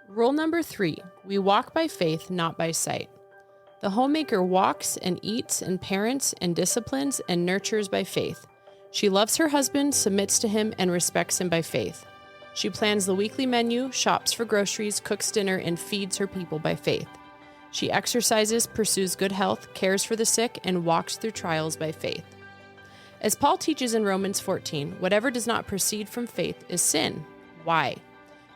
Rule number 3, we walk by faith, not by sight. The homemaker walks and eats and parents and disciplines and nurtures by faith. She loves her husband, submits to him, and respects him by faith. She plans the weekly menu, shops for groceries, cooks dinner, and feeds her people by faith. She exercises, pursues good health, cares for the sick, and walks through trials by faith. As Paul teaches in Romans 14, whatever does not proceed from faith is sin. Why?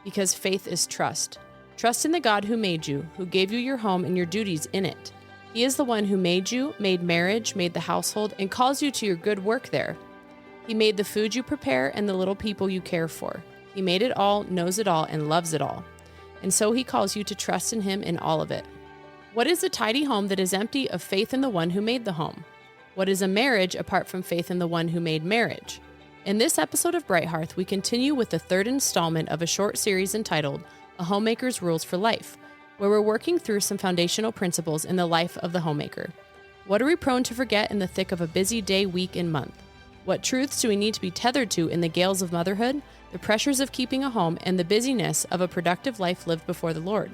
Because faith is trust. Trust in the God who made you, who gave you your home and your duties in it. He is the one who made you, made marriage, made the household, and calls you to your good work there. He made the food you prepare and the little people you care for. He made it all, knows it all, and loves it all. And so he calls you to trust in him in all of it. What is a tidy home that is empty of faith in the one who made the home? What is a marriage apart from faith in the one who made marriage? In this episode of Bright Hearth, we continue with the third installment of a short series entitled A Homemaker's Rules for Life, where we're working through some foundational principles in the life of the homemaker. What are we prone to forget in the thick of a busy day, week, and month? What truths do we need to be tethered to in the gales of motherhood, the pressures of keeping a home, and the busyness of a productive life lived before the Lord?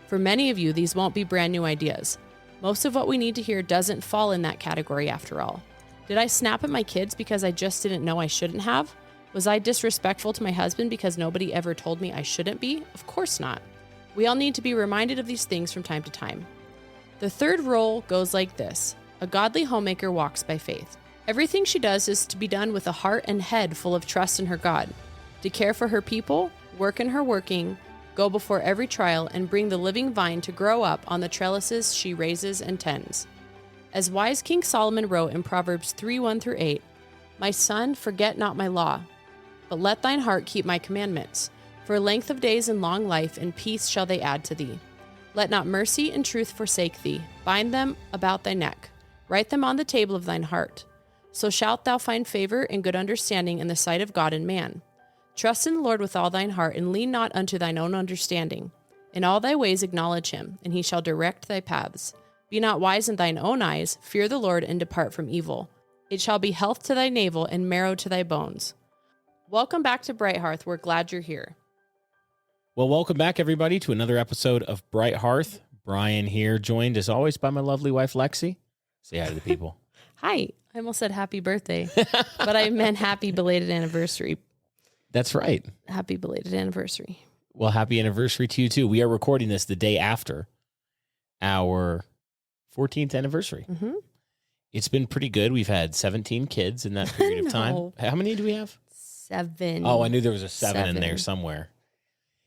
For many of you, these won't be brand new ideas. Most of what we need to hear doesn't fall in that category after all. Did I snap at my kids because I just didn't know I shouldn't have? Was I disrespectful to my husband because nobody ever told me I shouldn't be? Of course not. We all need to be reminded of these things from time to time. The third rule goes like this. A godly homemaker walks by faith. Everything she does is to be done with a heart and head full of trust in her God, to care for her people, work in her working, go before every trial, and bring the living vine to grow up on the trellises she raises and tends. As wise King Solomon wrote in Proverbs 3:1-8, "My son, forget not my law, but let thine heart keep my commandments. For length of days and long life and peace shall they add to thee. Let not mercy and truth forsake thee. Bind them about thy neck. Write them on the table of thine heart. So shalt thou find favor and good understanding in the sight of God and man. Trust in the Lord with all thine heart, and lean not unto thine own understanding. In all thy ways acknowledge him, and he shall direct thy paths. Be not wise in thine own eyes. Fear the Lord, and depart from evil. It shall be health to thy navel and marrow to thy bones." Welcome back to Bright Hearth. We're glad you're here. Well, welcome back, everybody, to another episode of Bright Hearth. Brian here, joined as always by my lovely wife, Lexy. Say hi to the people. Hi. I almost said happy birthday, but I meant happy belated anniversary. That's right. Happy belated anniversary. Well, happy anniversary to you, too. We are recording this the day after our 14th anniversary. Mm-hmm. It's been pretty good. We've had 17 kids in that period of time. How many do we have? 7. Oh, I knew there was a 7 in there somewhere.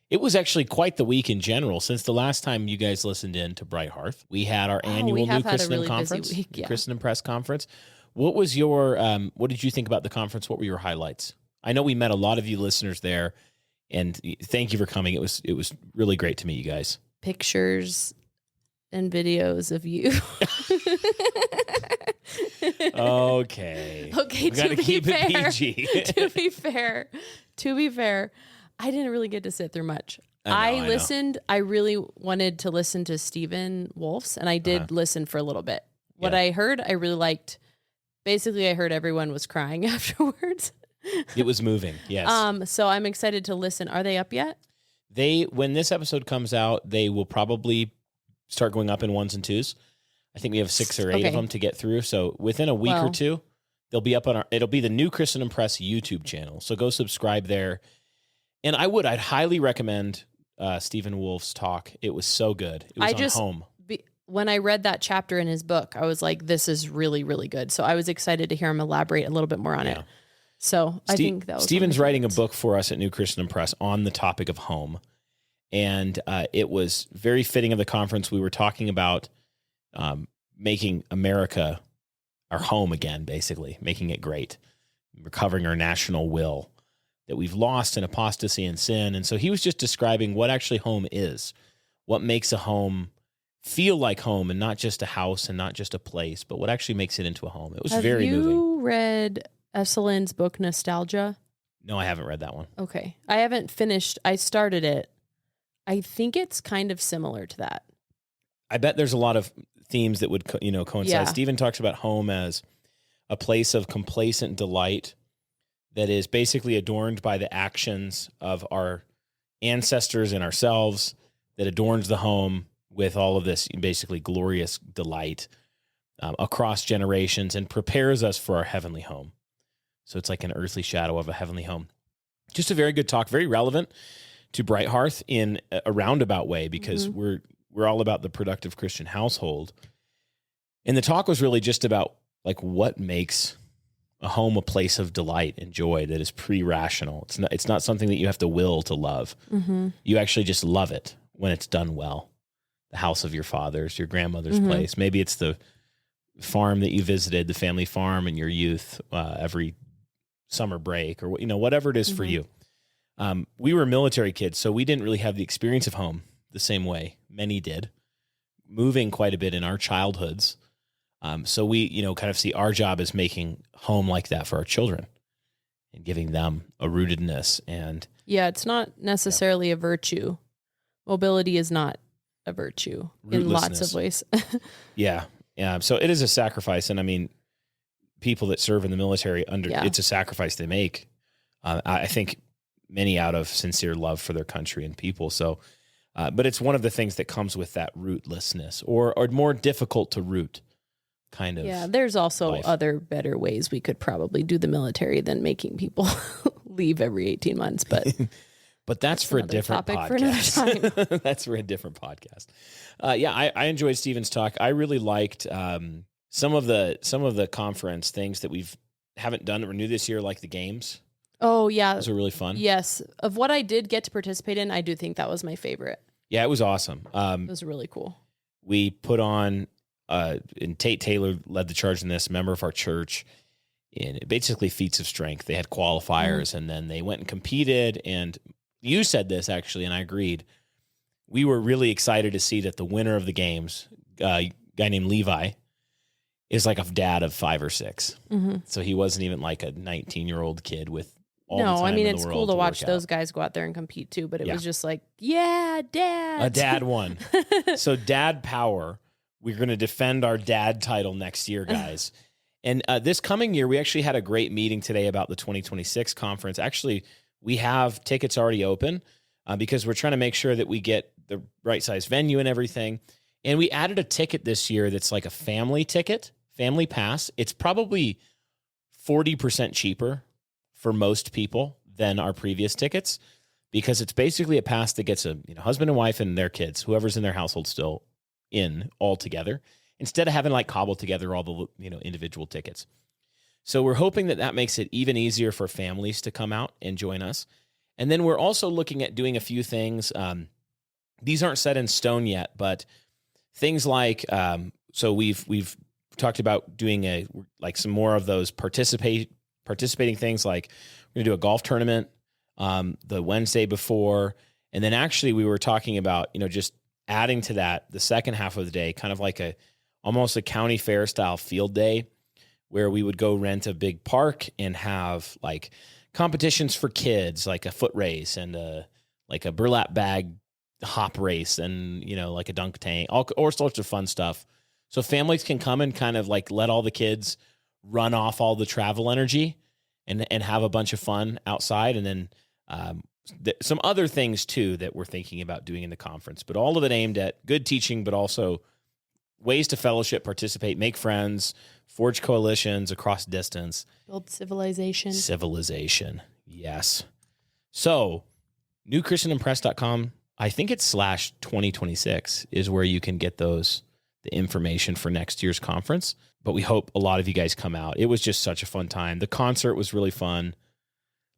It was actually quite the week in general. Since the last time you guys listened in to Bright Hearth, we had our annual New Christendom Conference, Christendom Press Conference. What was your, what did you think about the conference? What were your highlights? I know we met a lot of you listeners there, and thank you for coming. It was really great to meet you guys. Pictures and videos of you. Okay. Okay, to be fair, PG. To be fair, I didn't really get to sit through much. I listened. I really wanted to listen to Stephen Wolf's, and I did listen for a little bit. What I heard, I really liked. Basically, I heard everyone was crying afterwards. It was moving, yes. So I'm excited to listen. Are they up yet? When this episode comes out, they will probably start going up in 1s and 2s. I think we have 6 or 8 of them to get through. So within a week or two, they'll be up on it'll be the New Christendom Press YouTube channel. So go subscribe there. And I'd highly recommend Stephen Wolf's talk. It was so good. It was on home. When I read that chapter in his book, I was like, this is really, really good. So I was excited to hear him elaborate a little bit more on it. So I think that was Stephen's writing a book for us at New Christendom Press on the topic of home. And it was very fitting of the conference. We were talking about making America our home again, basically, making it great, recovering our national will that we've lost in apostasy and sin. And so he was just describing what actually home is, what makes a home feel like home and not just a house and not just a place, but what actually makes it into a home. It was very moving. Have you read Esselin's book, Nostalgia? No, I haven't read that one. Okay. I haven't finished. I started it. I think it's kind of similar to that. I bet there's a lot of themes that would coincide. Yeah. Stephen talks about home as a place of complacent delight that is basically adorned by the actions of our ancestors and ourselves, that adorns the home with all of this basically glorious delight across generations and prepares us for our heavenly home. So it's like an earthly shadow of a heavenly home. Just a very good talk, very relevant to Bright Hearth in a roundabout way, because we're all about the productive Christian household. And the talk was really just about like what makes a home a place of delight and joy that is pre-rational. It's not something that you have to will to love. You actually just love it when it's done well. The house of your father's, your grandmother's place. Maybe it's the farm that you visited, the family farm in your youth, every summer break, or whatever it is for you. We were military kids, so we didn't really have the experience of home the same way many did, moving quite a bit in our childhoods. So we, kind of see our job as making home like that for our children and giving them a rootedness. And yeah, it's not necessarily a virtue. Mobility is not a virtue in lots of ways. Yeah. So it is a sacrifice. And I mean, people that serve in the military it's a sacrifice they make. I think many out of sincere love for their country and people. So, but it's one of the things that comes with that rootlessness or more difficult to root kind of. Yeah. There's also life. Other better ways we could probably do the military than making people leave every 18 months, but that's for a different podcast. For another time. That's for a different podcast. I enjoyed Stephen's talk. I really liked some of the conference things that haven't done or new this year, like the games. Oh yeah, those are really fun. Yes, of what I did get to participate in, I do think that was my favorite. Yeah, it was awesome. It was really cool. We put on, and Derrick Taylor led the charge in this, member of our church, in basically feats of strength. They had qualifiers, and then they went and competed. And you said this actually, and I agreed. We were really excited to see that the winner of the games, a guy named Levi, is like a dad of 5 or 6. So he wasn't even like a 19-year-old kid with all the time in the it's world cool to watch work those out. guys go out there and compete too, but it was just like, yeah, dad. A dad won. So dad power. We're going to defend our dad title next year, guys. And this coming year, we actually had a great meeting today about the 2026 conference. Actually, we have tickets already open because we're trying to make sure that we get the right size venue and everything. And we added a ticket this year that's like a family ticket, family pass. It's probably 40% cheaper for most people than our previous tickets, because it's basically a pass that gets a husband and wife and their kids, whoever's in their household still in, all together, instead of having like cobbled together all the individual tickets. So we're hoping that makes it even easier for families to come out and join us. And then we're also looking at doing a few things. These aren't set in stone yet, but things like so we've talked about doing some more of those participating things, like we're going to do a golf tournament the Wednesday before. And then actually we were talking about, just adding to that the second half of the day, kind of like almost a county fair style field day, where we would go rent a big park and have like competitions for kids, like a foot race and like a burlap bag hop race and, like a dunk tank, all sorts of fun stuff. So families can come and kind of like let all the kids run off all the travel energy and have a bunch of fun outside. And then some other things too that we're thinking about doing in the conference, but all of it aimed at good teaching, but also ways to fellowship, participate, make friends, forge coalitions across distance. Build civilization. Civilization, yes. So newchristianimpress.com, I think it's /2026 is where you can get the information for next year's conference. But we hope a lot of you guys come out. It was just such a fun time. The concert was really fun.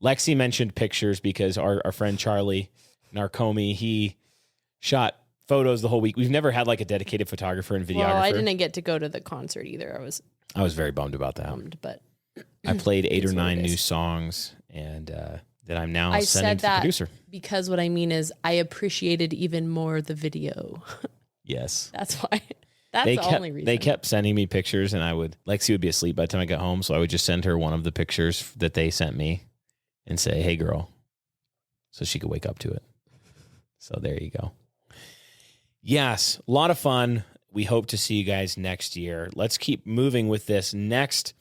Lexi mentioned pictures because our friend Charlie Narcomi, he shot photos the whole week. We've never had like a dedicated photographer and videographer. Well, I didn't get to go to the concert either. I was very bummed about that. But I played 8 or 9 new songs, and that I'm now sending to the producer. Because what I mean is I appreciated even more the video. Yes. That's why. That's the only reason. They kept sending me pictures, and Lexi would be asleep by the time I got home, so I would just send her one of the pictures that they sent me and say, "Hey, girl," so she could wake up to it. So there you go. Yes, a lot of fun. We hope to see you guys next year. Let's keep moving with this next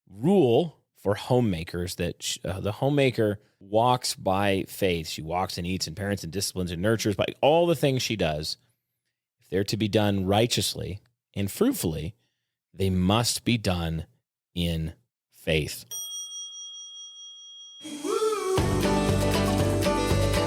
rule for homemakers that the homemaker walks by faith. She walks and eats and parents and disciplines and nurtures by all the things she does. If they're to be done righteously and fruitfully, they must be done in faith.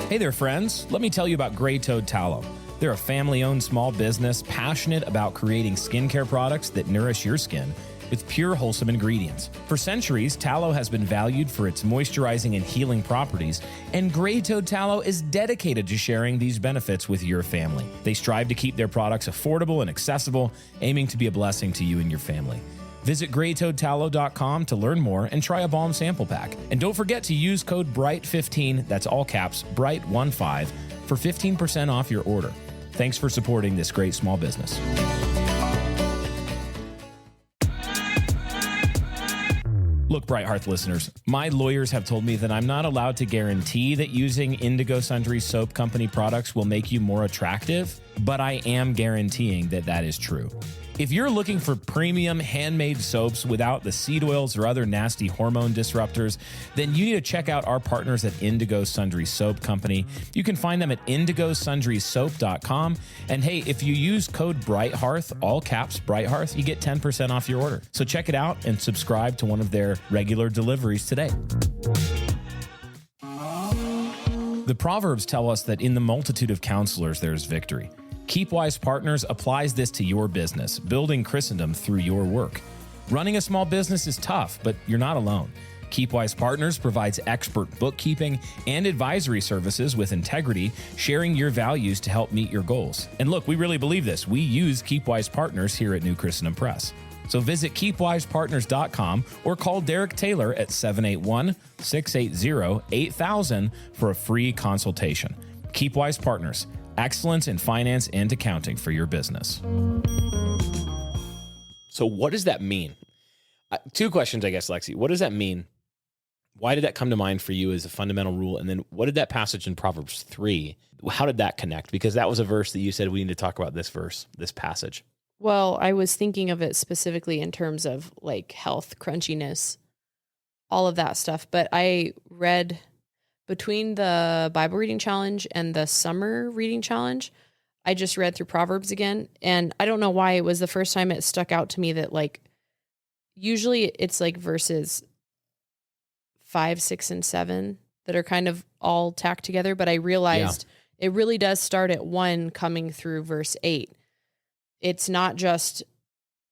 Hey there, friends. Let me tell you about Gray Toad Tallow. They're a family-owned small business passionate about creating skincare products that nourish your skin with pure, wholesome ingredients. For centuries, tallow has been valued for its moisturizing and healing properties, and Gray Toad Tallow is dedicated to sharing these benefits with your family. They strive to keep their products affordable and accessible, aiming to be a blessing to you and your family. Visit graytoadtallow.com to learn more and try a balm sample pack. And don't forget to use code BRIGHT15, that's all caps, BRIGHT15, for 15% off your order. Thanks for supporting this great small business. Look, Bright Hearth listeners, my lawyers have told me that I'm not allowed to guarantee that using Indigo Sundry Soap Company products will make you more attractive, but I am guaranteeing that that is true. If you're looking for premium handmade soaps without the seed oils or other nasty hormone disruptors, then you need to check out our partners at Indigo Sundry Soap Company. You can find them at indigosundrysoap.com. And hey, if you use code Bright Hearth, all caps Bright Hearth, you get 10% off your order. So check it out and subscribe to one of their regular deliveries today. The Proverbs tell us that in the multitude of counselors, there's victory. KeepWise Partners applies this to your business, building Christendom through your work. Running a small business is tough, but you're not alone. KeepWise Partners provides expert bookkeeping and advisory services with integrity, sharing your values to help meet your goals. And look, we really believe this. We use KeepWise Partners here at New Christendom Press. So visit keepwisepartners.com or call Derrick Taylor at 781-680-8000 for a free consultation. KeepWise Partners. Excellence in finance and accounting for your business. So what does that mean? Two questions, I guess, Lexy. What does that mean? Why did that come to mind for you as a fundamental rule? And then what did that passage in Proverbs 3, how did that connect? Because that was a verse that you said we need to talk about this verse, this passage. Well, I was thinking of it specifically in terms of like health, crunchiness, all of that stuff. But I read between the Bible reading challenge and the summer reading challenge, I just read through Proverbs again. And I don't know why it was the first time it stuck out to me that like, usually it's like verses 5, 6, and 7 that are kind of all tacked together. But I realized it really does start at 1 coming through verse 8. It's not just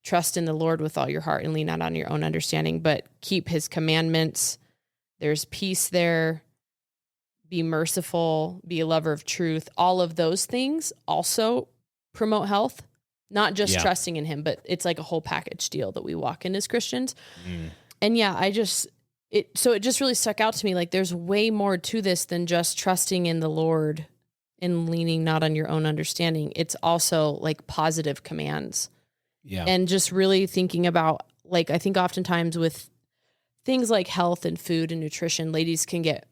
trust in the Lord with all your heart and lean not on your own understanding, but keep his commandments. There's peace there. Be merciful, be a lover of truth. All of those things also promote health, not just trusting in him, but it's like a whole package deal that we walk in as Christians. And it just really stuck out to me. Like there's way more to this than just trusting in the Lord and leaning not on your own understanding. It's also like positive commands. Yeah. And just really thinking about, like, I think oftentimes with things like health and food and nutrition, ladies can get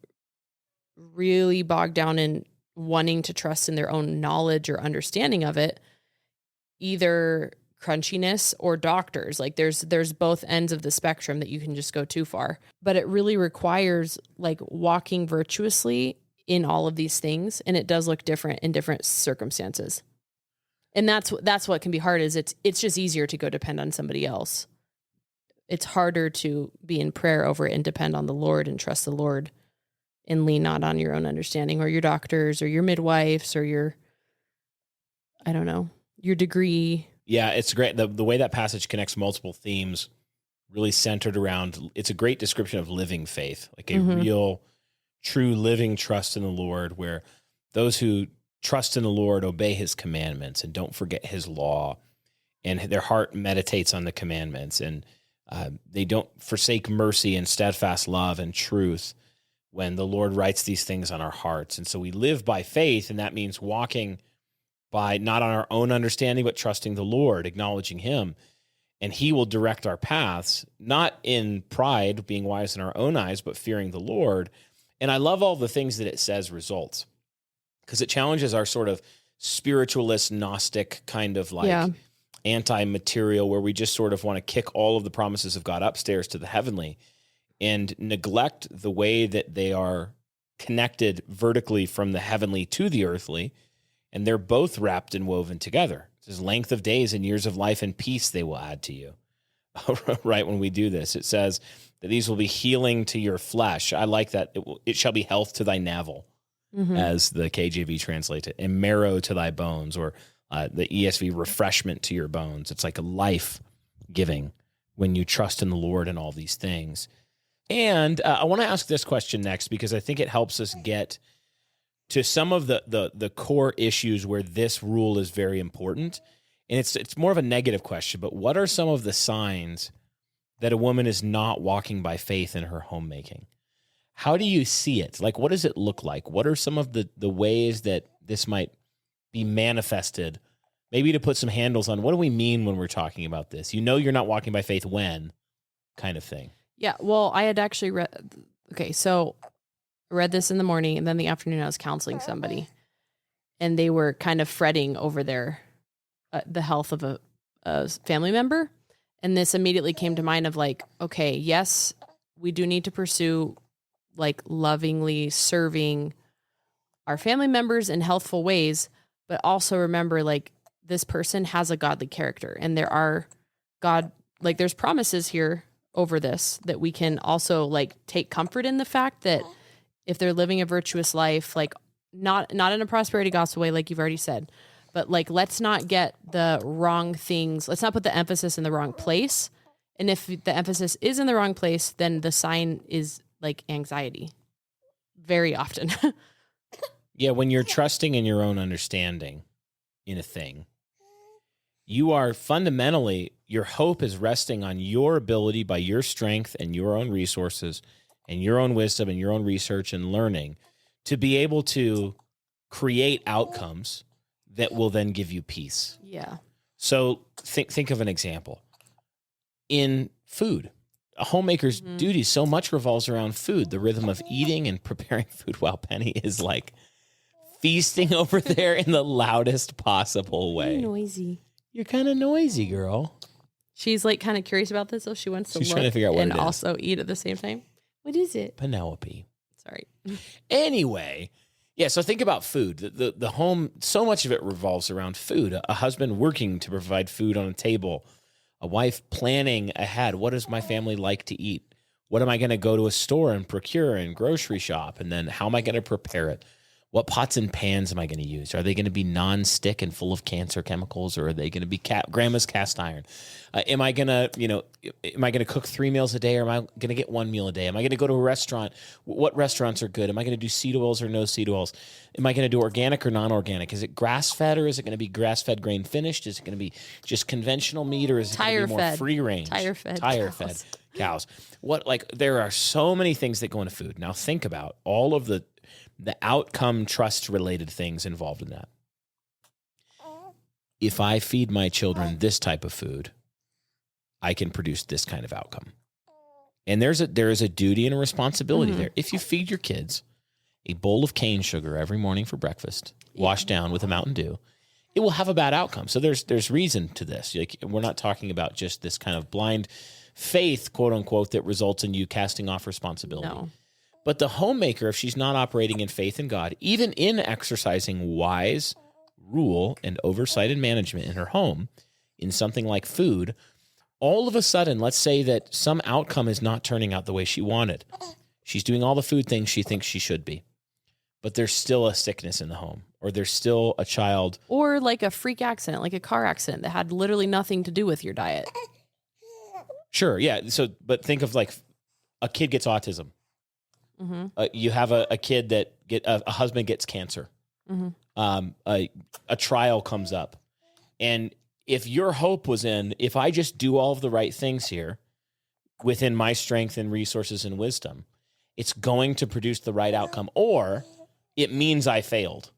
really bogged down in wanting to trust in their own knowledge or understanding of it, either crunchiness or doctors. Like there's both ends of the spectrum that you can just go too far, but it really requires like walking virtuously in all of these things. And it does look different in different circumstances. And that's what can be hard is it's just easier to go depend on somebody else. It's harder to be in prayer over it and depend on the Lord and trust the Lord and lean not on your own understanding or your doctors or your midwives or your degree. Yeah, it's great. The way that passage connects multiple themes really centered around, it's a great description of living faith, like a real, true living trust in the Lord, where those who trust in the Lord obey his commandments and don't forget his law, and their heart meditates on the commandments, and they don't forsake mercy and steadfast love and truth when the Lord writes these things on our hearts. And so we live by faith, and that means walking by not on our own understanding, but trusting the Lord, acknowledging him, and he will direct our paths, not in pride, being wise in our own eyes, but fearing the Lord. And I love all the things that it says results, because it challenges our sort of spiritualist, Gnostic kind of like anti-material, where we just sort of want to kick all of the promises of God upstairs to the heavenly. and neglect the way that they are connected vertically from the heavenly to the earthly, and they're both wrapped and woven together. It says length of days and years of life and peace they will add to you. Right when we do this, it says that these will be healing to your flesh. I like that. It shall be health to thy navel, as the KJV translates it, and marrow to thy bones, or the ESV, refreshment to your bones. It's like a life giving when you trust in the Lord and all these things. And I want to ask this question next, because I think it helps us get to some of the core issues where this rule is very important. And it's more of a negative question, but what are some of the signs that a woman is not walking by faith in her homemaking? How do you see it? Like, what does it look like? What are some of the ways that this might be manifested? Maybe to put some handles on, what do we mean when we're talking about this? You know you're not walking by faith when, kind of thing. Yeah, well, I had actually read, so I read this in the morning, and then the afternoon I was counseling somebody, and they were kind of fretting over the health of a family member. And this immediately came to mind of like, okay, yes, we do need to pursue like lovingly serving our family members in healthful ways, but also remember like this person has a godly character, and there's promises here over this that we can also like take comfort in the fact that if they're living a virtuous life, like not in a prosperity gospel way, like you've already said, but like, let's not get the wrong things. Let's not put the emphasis in the wrong place. And if the emphasis is in the wrong place, then the sign is like anxiety very often. Yeah. When you're trusting in your own understanding in a thing, you are fundamentally, your hope is resting on your ability by your strength and your own resources and your own wisdom and your own research and learning to be able to create outcomes that will then give you peace. Yeah. So think of an example. In food, a homemaker's duty so much revolves around food, the rhythm of eating and preparing food, while Penny is like feasting over there in the loudest possible way. Noisy. You're kind of noisy, girl. She's like kind of curious about this, so she wants to She's look trying to figure out what and it is. also eat at the same time. What is it? Penelope. Sorry. Anyway, yeah, so think about food. The home, so much of it revolves around food. A husband working to provide food on a table. A wife planning ahead. What does my family like to eat? What am I going to go to a store and procure and grocery shop? And then how am I going to prepare it? What pots and pans am I going to use? Are they going to be non-stick and full of cancer chemicals, or are they going to be grandma's cast iron? Am I going to cook 3 meals a day, or am I going to get 1 meal a day? Am I going to go to a restaurant? What restaurants are good? Am I going to do seed oils or no seed oils? Am I going to do organic or non-organic? Is it grass-fed, or is it going to be grass-fed grain finished? Is it going to be just conventional meat, or is it going to be more free range? Tire-fed cows. There are so many things that go into food. Now think about all of the outcome trust related things involved in that. If I feed my children this type of food, I can produce this kind of outcome. And there is a duty and a responsibility there. If you feed your kids a bowl of cane sugar every morning for breakfast, washed down with a Mountain Dew, it will have a bad outcome. So there's reason to this. Like, we're not talking about just this kind of blind faith, quote unquote, that results in you casting off responsibility. No. But the homemaker, if she's not operating in faith in God, even in exercising wise rule and oversight and management in her home, in something like food, all of a sudden, let's say that some outcome is not turning out the way she wanted. She's doing all the food things she thinks she should be, but there's still a sickness in the home, or there's still a child. Or like a freak accident, like a car accident that had literally nothing to do with your diet. Sure, yeah. So, but think of like a kid gets autism. You have a kid that a husband gets cancer. A trial comes up. And if your hope was in, if I just do all of the right things here within my strength and resources and wisdom, it's going to produce the right outcome, or it means I failed.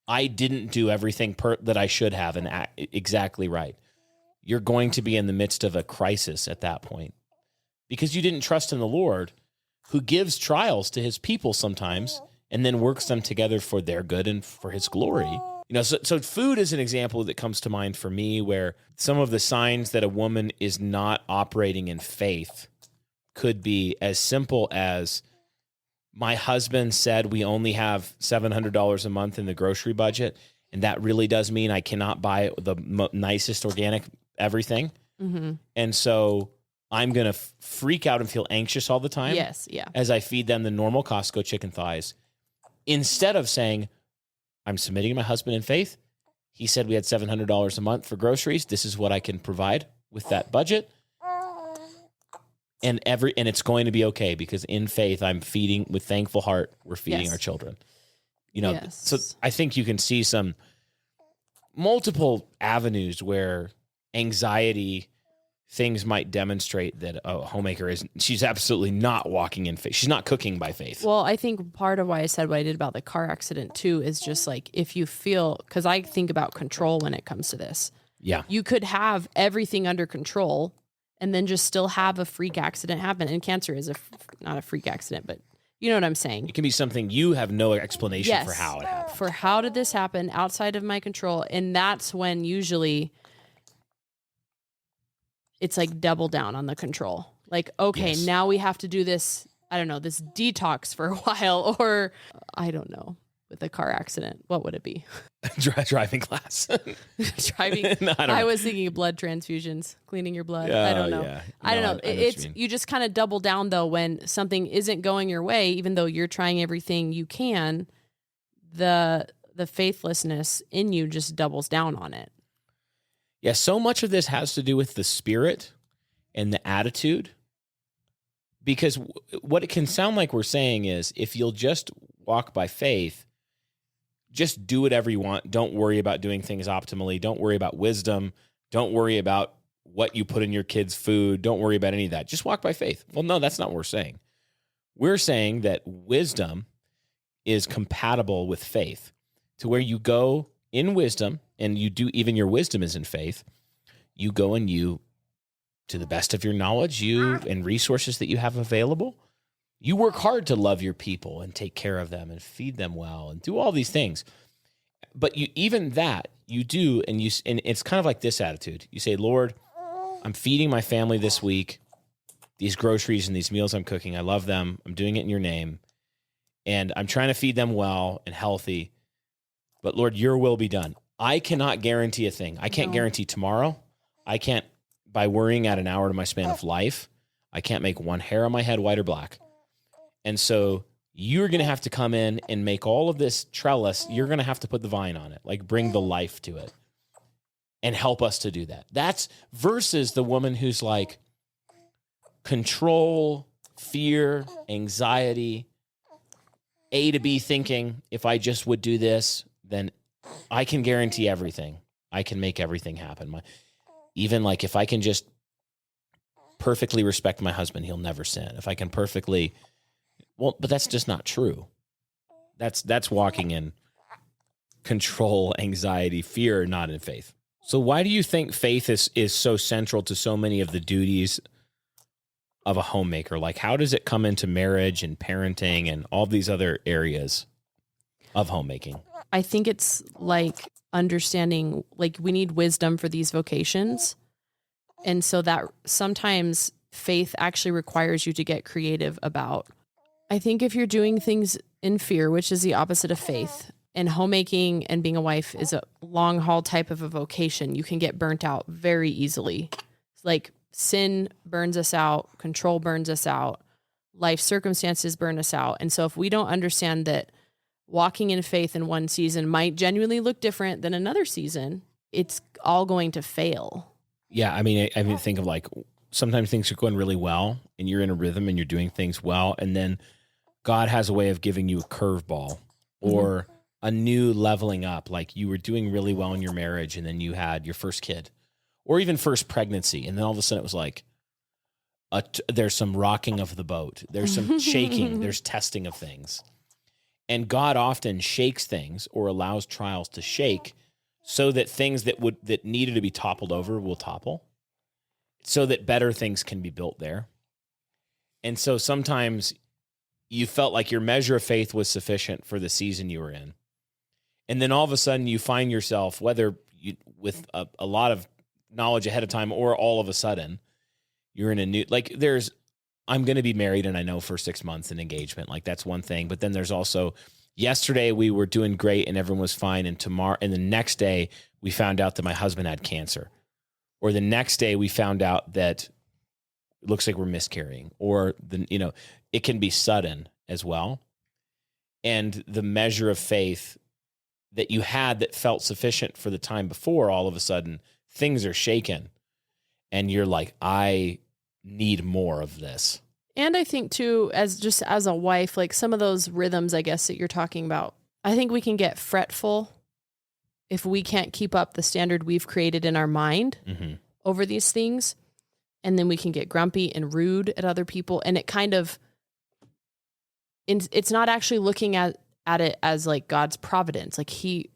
I didn't do everything that I should have and act exactly right. You're going to be in the midst of a crisis at that point because you didn't trust in the Lord, who gives trials to his people sometimes and then works them together for their good and for his glory. So food is an example that comes to mind for me, where some of the signs that a woman is not operating in faith could be as simple as my husband said we only have $700 a month in the grocery budget, and that really does mean I cannot buy the nicest organic everything. Mm-hmm. And so I'm going to freak out and feel anxious all the time. Yes, yeah. As I feed them the normal Costco chicken thighs, instead of saying, I'm submitting my husband in faith. He said we had $700 a month for groceries. This is what I can provide with that budget. And it's going to be okay, because in faith, I'm feeding with thankful heart. We're feeding our children. So I think you can see some multiple avenues where anxiety things might demonstrate that a homemaker she's absolutely not walking in faith. She's not cooking by faith. Well, I think part of why I said what I did about the car accident too is just like, if you feel, because I think about control when it comes to this. Yeah. You could have everything under control and then just still have a freak accident happen. And cancer is not a freak accident, but you know what I'm saying? It can be something you have no explanation for how it happened. For how did this happen outside of my control? And that's when usually it's like double down on the control. Like, okay, now we have to do this, I don't know, this detox for a while, or I don't know, with a car accident, what would it be? Driving class. Driving. No, I was thinking of blood transfusions, cleaning your blood. I don't know. Yeah. I don't know. It's you just kind of double down though when something isn't going your way, even though you're trying everything you can. The faithlessness in you just doubles down on it. Yeah, so much of this has to do with the spirit and the attitude, because what it can sound like we're saying is, if you'll just walk by faith, just do whatever you want. Don't worry about doing things optimally. Don't worry about wisdom. Don't worry about what you put in your kids' food. Don't worry about any of that. Just walk by faith. Well, no, that's not what we're saying. We're saying that wisdom is compatible with faith, to where you go in wisdom, and you do, even your wisdom is in faith. You go and you, to the best of your knowledge, you and resources that you have available, you work hard to love your people and take care of them and feed them well and do all these things. But you, even that you do, and it's kind of like this attitude. You say, Lord, I'm feeding my family this week, these groceries and these meals I'm cooking. I love them. I'm doing it in your name. And I'm trying to feed them well and healthy. But Lord, your will be done. I cannot guarantee a thing. I can't guarantee tomorrow. I can't, by worrying at an hour to my span of life, I can't make one hair on my head white or black. And so you're going to have to come in and make all of this trellis. You're going to have to put the vine on it, like bring the life to it and help us to do that. That's versus the woman who's like control, fear, anxiety, A to B thinking. If I just would do this, then I can guarantee everything. I can make everything happen. Even like if I can just perfectly respect my husband, he'll never sin. If I can perfectly, well, but that's just not true. That's walking in control, anxiety, fear, not in faith. So why do you think faith is so central to so many of the duties of a homemaker? Like, how does it come into marriage and parenting and all these other areas of homemaking? I think it's like understanding, like we need wisdom for these vocations. And so that sometimes faith actually requires you to get creative about. I think if you're doing things in fear, which is the opposite of faith, and homemaking and being a wife is a long haul type of a vocation, you can get burnt out very easily. Like sin burns us out, control burns us out, life circumstances burn us out. And so if we don't understand that walking in faith in one season might genuinely look different than another season, it's all going to fail. Yeah, I mean, think of like sometimes things are going really well and you're in a rhythm and you're doing things well, and then God has a way of giving you a curveball or a new leveling up. Like you were doing really well in your marriage and then you had your first kid or even first pregnancy, and then all of a sudden it was like there's some rocking of the boat, there's some shaking, there's testing of things. And God often shakes things or allows trials to shake so that things that needed to be toppled over will topple, so that better things can be built there. And so sometimes you felt like your measure of faith was sufficient for the season you were in. And then all of a sudden you find yourself, whether with a lot of knowledge ahead of time or all of a sudden, you're in a new, like there's I'm going to be married and I know for 6 months in engagement, like that's one thing. But then there's also yesterday we were doing great and everyone was fine. And tomorrow and the next day we found out that my husband had cancer, or the next day we found out that it looks like we're miscarrying, or it can be sudden as well. And the measure of faith that you had that felt sufficient for the time before, all of a sudden things are shaken and you're like, I need more of this. And I think too, as a wife, like some of those rhythms, I guess, that you're talking about, I think we can get fretful if we can't keep up the standard we've created in our mind over these things. And then we can get grumpy and rude at other people. And it kind of, it's not actually looking at it as like God's providence. Like he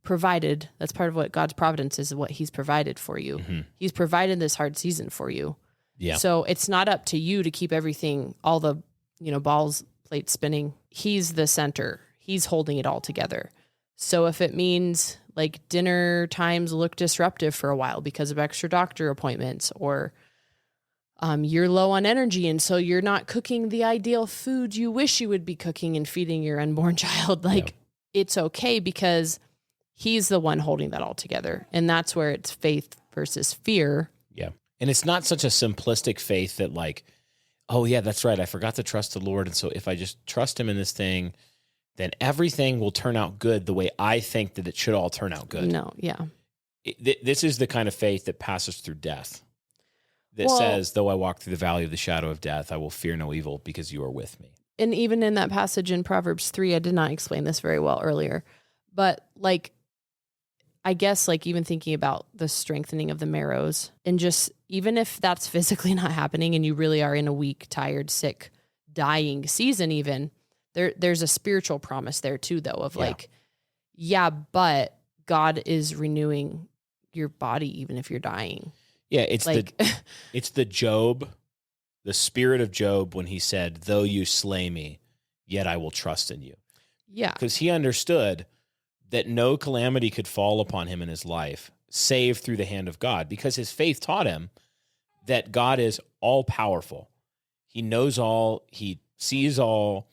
provided, that's part of what God's providence is, what he's provided for you. He's provided this hard season for you. Yeah. So it's not up to you to keep everything, all the, balls, plates spinning. He's the center. He's holding it all together. So if it means like dinner times look disruptive for a while because of extra doctor appointments, or you're low on energy and so you're not cooking the ideal food you wish you would be cooking and feeding your unborn child, it's okay because he's the one holding that all together. And that's where it's faith versus fear. Yeah. And it's not such a simplistic faith that like, oh yeah, that's right, I forgot to trust the Lord. And so if I just trust him in this thing, then everything will turn out good the way I think that it should all turn out good. No, yeah. This is the kind of faith that passes through death. That says, though I walk through the valley of the shadow of death, I will fear no evil because you are with me. And even in that passage in Proverbs 3, I did not explain this very well earlier, but like, I guess like even thinking about the strengthening of the marrows, and just even if that's physically not happening and you really are in a weak, tired, sick, dying season, even there's a spiritual promise there too, though, of but God is renewing your body even if you're dying. Yeah, it's the Job, the spirit of Job when he said, though you slay me, yet I will trust in you. Yeah. Because he understood that no calamity could fall upon him in his life, save through the hand of God, because his faith taught him that God is all powerful. He knows all, he sees all.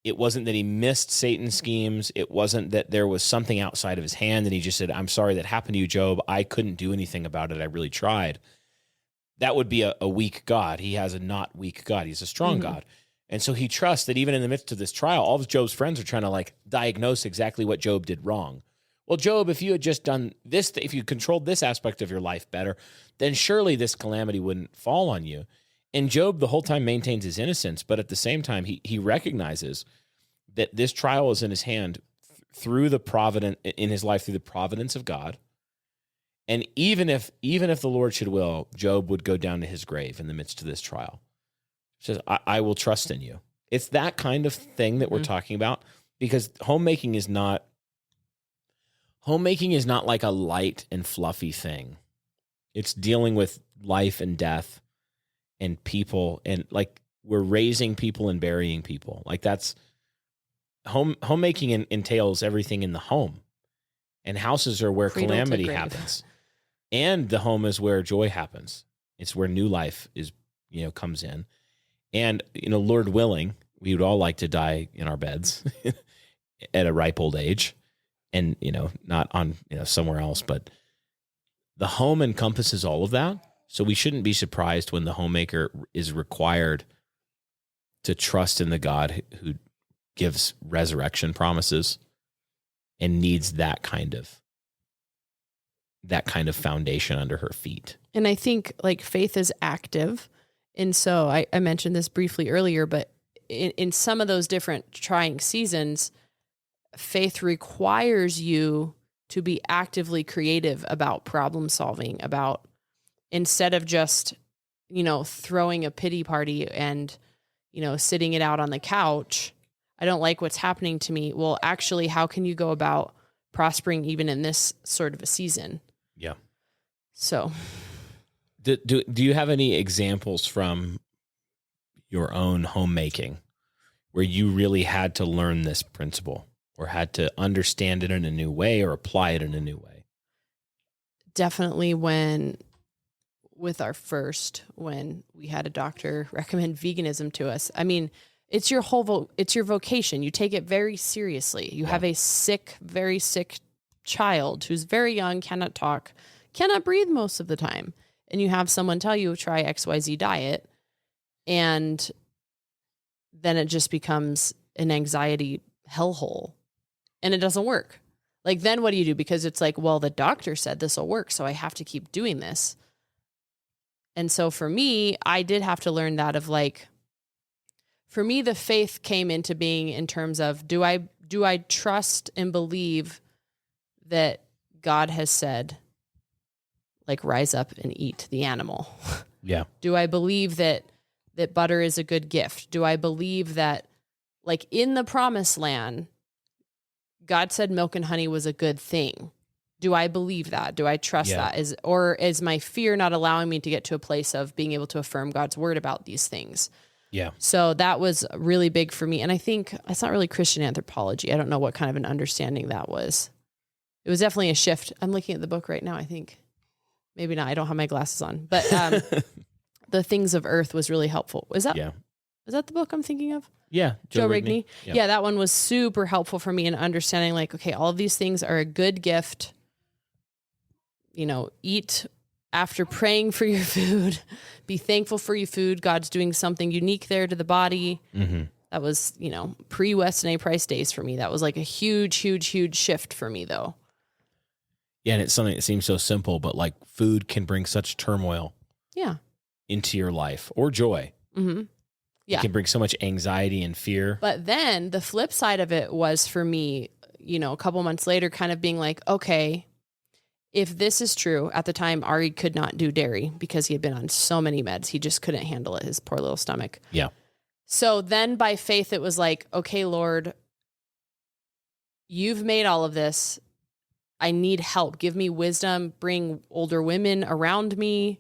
It wasn't that he missed Satan's schemes. It wasn't that there was something outside of his hand and he just said, I'm sorry that happened to you, Job. I couldn't do anything about it. I really tried. That would be a weak God. He has a not weak God. He's a strong God. And so he trusts that even in the midst of this trial, all of Job's friends are trying to like diagnose exactly what Job did wrong. Well, Job, if you had just done this, if you controlled this aspect of your life better, then surely this calamity wouldn't fall on you. And Job the whole time maintains his innocence, but at the same time, he recognizes that this trial is in his hand through the providence of God. And even if the Lord should will, Job would go down to his grave in the midst of this trial. He says, I will trust in you. It's that kind of thing that we're talking about, because homemaking is not like a light and fluffy thing. It's dealing with life and death and people, and like we're raising people and burying people. Like that's homemaking entails everything in the home, and houses are where Cradle calamity happens, and the home is where joy happens. It's where new life is, comes in. And, Lord willing, we would all like to die in our beds at a ripe old age and, not on, somewhere else, but the home encompasses all of that. So we shouldn't be surprised when the homemaker is required to trust in the God who gives resurrection promises and needs that kind of foundation under her feet. And I think like faith is active. And so I mentioned this briefly earlier, but in some of those different trying seasons, faith requires you to be actively creative about problem solving, about instead of just, throwing a pity party and, sitting it out on the couch. I don't like what's happening to me. Well, actually, how can you go about prospering even in this sort of a season? Yeah. So do you have any examples from your own homemaking where you really had to learn this principle or had to understand it in a new way or apply it in a new way? Definitely when with our first, when we had a doctor recommend veganism to us. I mean, it's your it's your vocation. You take it very seriously. You have a very sick child who's very young, cannot talk, cannot breathe most of the time. And you have someone tell you, try XYZ diet. And then it just becomes an anxiety hellhole, and it doesn't work. Like, then what do you do? Because it's like, well, the doctor said this will work, so I have to keep doing this. And so for me, I did have to learn that of like, for me, the faith came into being in terms of, do I trust and believe that God has said, like, rise up and eat the animal? Yeah. Do I believe that butter is a good gift? Do I believe that, like, in the promised land, God said milk and honey was a good thing? Do I believe that? Do I trust that? Is my fear not allowing me to get to a place of being able to affirm God's word about these things? Yeah. So that was really big for me. And I think it's not really Christian anthropology. I don't know what kind of an understanding that was. It was definitely a shift. I'm looking at the book right now, I think. Maybe not. I don't have my glasses on. But The Things of Earth was really helpful. Is that the book I'm thinking of? Yeah. Joe Rigney. Yeah, that one was super helpful for me in understanding, like, okay, all of these things are a good gift. You know, eat after praying for your food. Be thankful for your food. God's doing something unique there to the body. Mm-hmm. That was, pre-Weston A. Price days for me. That was like a huge, huge, huge shift for me, though. Yeah, and it's something that seems so simple, but like food can bring such turmoil into your life, or joy. Mm-hmm. Yeah. It can bring so much anxiety and fear. But then the flip side of it was for me, a couple months later, kind of being like, okay, if this is true, at the time, Ari could not do dairy because he had been on so many meds. He just couldn't handle it, his poor little stomach. Yeah. So then by faith, it was like, okay, Lord, you've made all of this. I need help. Give me wisdom. Bring older women around me.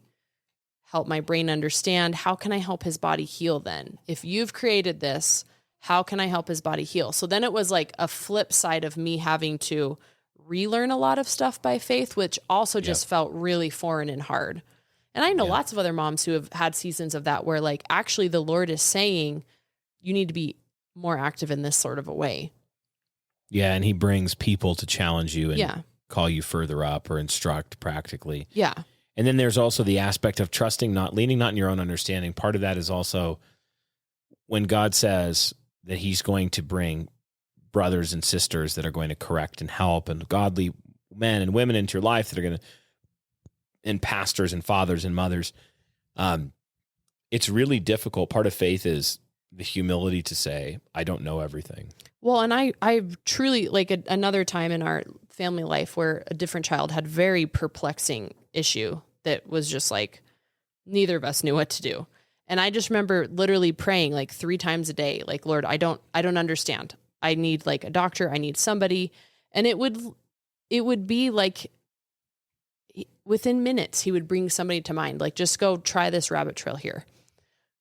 Help my brain understand. How can I help his body heal then? If you've created this, how can I help his body heal? So then it was like a flip side of me having to relearn a lot of stuff by faith, which also just felt really foreign and hard. And I know lots of other moms who have had seasons of that where, like, actually the Lord is saying you need to be more active in this sort of a way. Yeah, and he brings people to challenge you and call you further up or instruct practically. Yeah. And then there's also the aspect of trusting, leaning not in your own understanding. Part of that is also when God says that he's going to bring brothers and sisters that are going to correct and help, and godly men and women into your life that are going to, and pastors and fathers and mothers. It's really difficult. Part of faith is the humility to say, I don't know everything. Well, and I truly, like, another time in our family life where a different child had very perplexing issue that was just like, neither of us knew what to do. And I just remember literally praying like 3 times a day, like, Lord, I don't understand. I need, like, a doctor. I need somebody. And it would be like within minutes, he would bring somebody to mind. Like, just go try this rabbit trail here.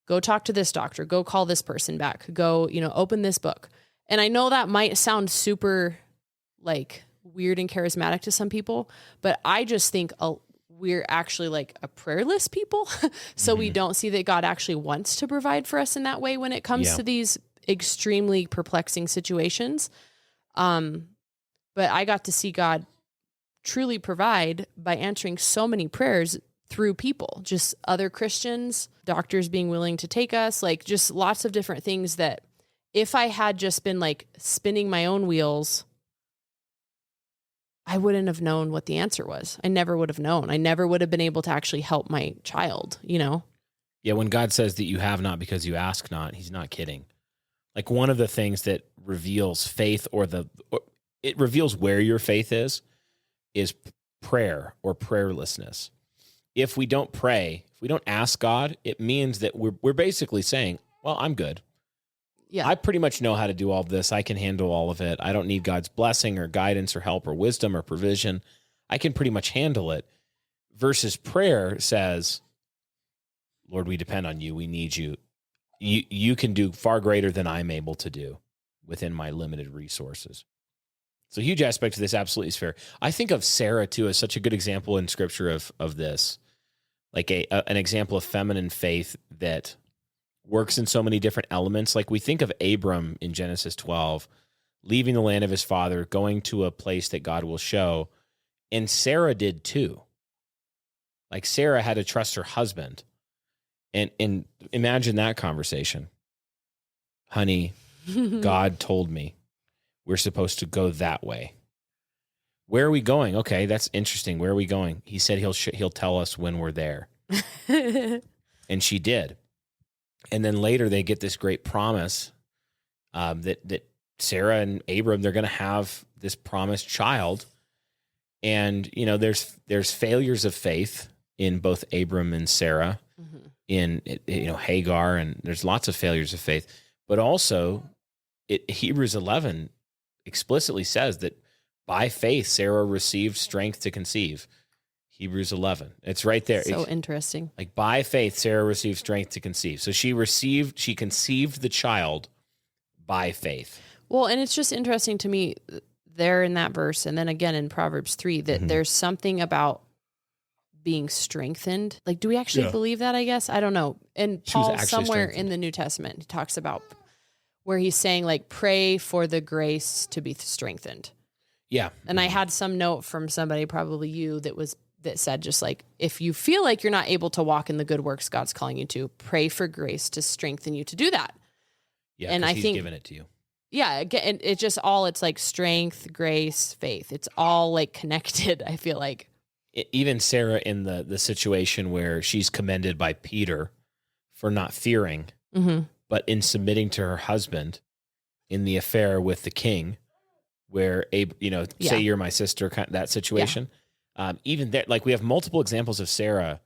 Go talk to this doctor. Go call this person back. Go, open this book. And I know that might sound super, like, weird and charismatic to some people, but I just think we're actually like a prayerless people. So we don't see that God actually wants to provide for us in that way when it comes to these extremely perplexing situations. But I got to see God truly provide by answering so many prayers through people, just other Christians, doctors being willing to take us, like, just lots of different things that if I had just been, like, spinning my own wheels, I wouldn't have known what the answer was. I never would have known. I never would have been able to actually help my child, Yeah, when God says that you have not because you ask not, he's not kidding. Like, one of the things that reveals faith it reveals where your faith is prayer or prayerlessness. If we don't pray, if we don't ask God, it means that we're basically saying, well, I'm good. Yeah. I pretty much know how to do all of this. I can handle all of it. I don't need God's blessing or guidance or help or wisdom or provision. I can pretty much handle it. Versus prayer says, Lord, we depend on you. We need you. You can do far greater than I'm able to do within my limited resources. So a huge aspect of this absolutely is fair. I think of Sarah, too, as such a good example in Scripture of this. like an example of feminine faith that works in so many different elements. Like we think of Abram in Genesis 12, leaving the land of his father, going to a place that God will show. And Sarah did too. Like Sarah had to trust her husband. And imagine that conversation. Honey, God told me we're supposed to go that way. Where are we going? Okay, that's interesting. Where are we going? He said he'll tell us when we're there. And she did. And then later they get this great promise that Sarah and Abram, they're going to have this promised child. And, you know, there's failures of faith in both Abram and Sarah, in, you know, Hagar, and there's lots of failures of faith. But also, Hebrews 11 explicitly says that by faith, Sarah received strength to conceive. Hebrews 11. It's right there. So interesting. Like by faith, Sarah received strength to conceive. So she conceived the child by faith. Well, and it's just interesting to me there in that verse, and then again in Proverbs 3, that there's something about being strengthened. Like, do we actually believe that, I guess? I don't know. And Paul, somewhere in the New Testament, he talks about where he's saying, like, pray for the grace to be strengthened. Yeah. And I had some note from somebody, probably you, that said just like, if you feel like you're not able to walk in the good works God's calling you to, pray for grace to strengthen you to do that. Yeah, and He's given it to you. Yeah, again, it's just all, it's like strength, grace, faith. It's all like connected, I feel like. Even Sarah in the situation where she's commended by Peter for not fearing, but in submitting to her husband in the affair with the king, where, say you're my sister, kind of that situation. Yeah. Even there, like we have multiple examples of Sarah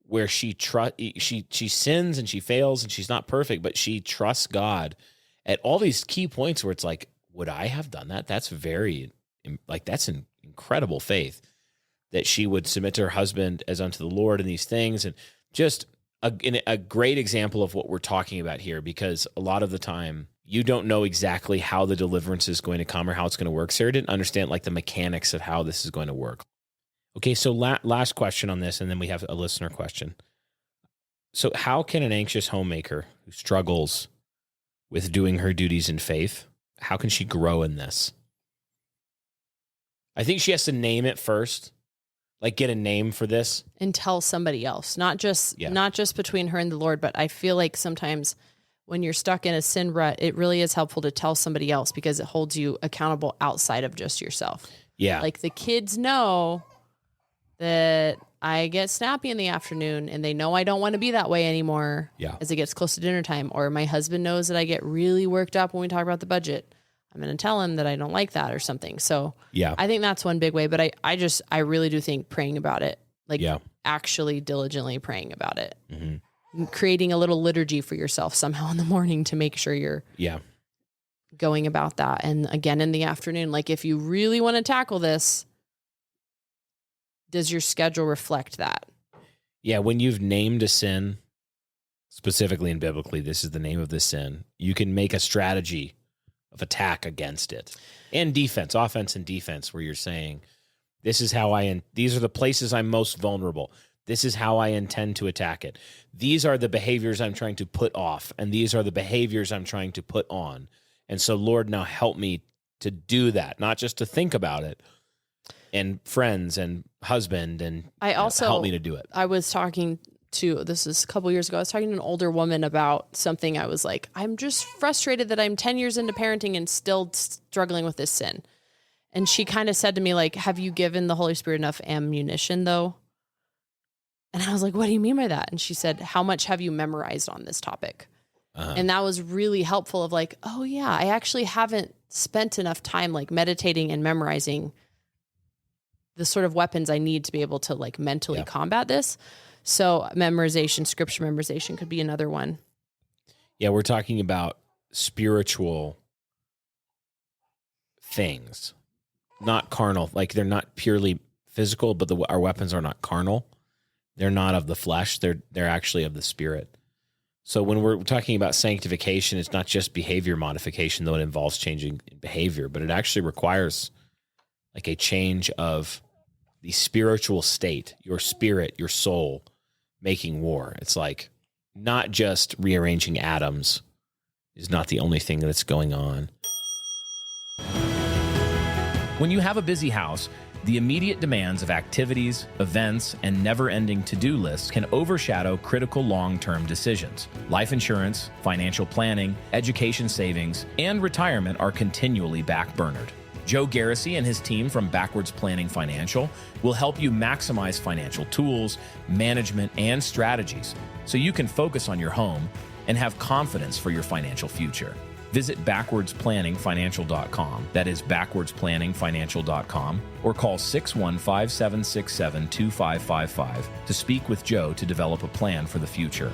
where she sins and she fails and she's not perfect, but she trusts God at all these key points where it's like, would I have done that? That's that's an incredible faith that she would submit to her husband as unto the Lord in these things. And just a great example of what we're talking about here, because a lot of the time you don't know exactly how the deliverance is going to come or how it's going to work. Sarah didn't understand like the mechanics of how this is going to work. Okay, so last question on this, and then we have a listener question. So how can an anxious homemaker who struggles with doing her duties in faith, how can she grow in this? I think she has to name it first, like get a name for this. And tell somebody else, not just between her and the Lord, but I feel like sometimes when you're stuck in a sin rut, it really is helpful to tell somebody else because it holds you accountable outside of just yourself. Yeah. Like the kids know that I get snappy in the afternoon and they know I don't want to be that way anymore as it gets close to dinner time. Or my husband knows that I get really worked up when we talk about the budget. I'm going to tell him that I don't like that or something. So I think that's one big way, but I really do think praying about it, like actually diligently praying about it, creating a little liturgy for yourself somehow in the morning to make sure you're going about that. And again, in the afternoon, like if you really want to tackle this, does your schedule reflect that? Yeah. When you've named a sin, specifically and biblically, this is the name of the sin, you can make a strategy of attack against it and defense, offense and defense, where you're saying, this is how these are the places I'm most vulnerable. This is how I intend to attack it. These are the behaviors I'm trying to put off, and these are the behaviors I'm trying to put on. And so, Lord, now help me to do that, not just to think about it. And friends and husband and help me to do it. I was talking to, this is a couple years ago, I was talking to an older woman about something. I was like, I'm just frustrated that I'm 10 years into parenting and still struggling with this sin. And she kind of said to me, like, have you given the Holy Spirit enough ammunition though? And I was like, what do you mean by that? And she said, how much have you memorized on this topic? And that was really helpful of like, oh yeah, I actually haven't spent enough time like meditating and memorizing the sort of weapons I need to be able to like mentally combat this. So memorization, scripture memorization could be another one. Yeah. We're talking about spiritual things, not carnal. Like they're not purely physical, but our weapons are not carnal. They're not of the flesh. They're actually of the spirit. So when we're talking about sanctification, it's not just behavior modification, though it involves changing behavior, but it actually requires like a change of the spiritual state, your spirit, your soul, making war. It's like not just rearranging atoms is not the only thing that's going on. When you have a busy house, the immediate demands of activities, events, and never-ending to-do lists can overshadow critical long-term decisions. Life insurance, financial planning, education savings, and retirement are continually backburnered. Joe Garrissey and his team from Backwards Planning Financial will help you maximize financial tools, management, and strategies so you can focus on your home and have confidence for your financial future. Visit backwardspanningfinancial.com. That is backwardspanningfinancial.com, or call 615-767-2555 to speak with Joe to develop a plan for the future.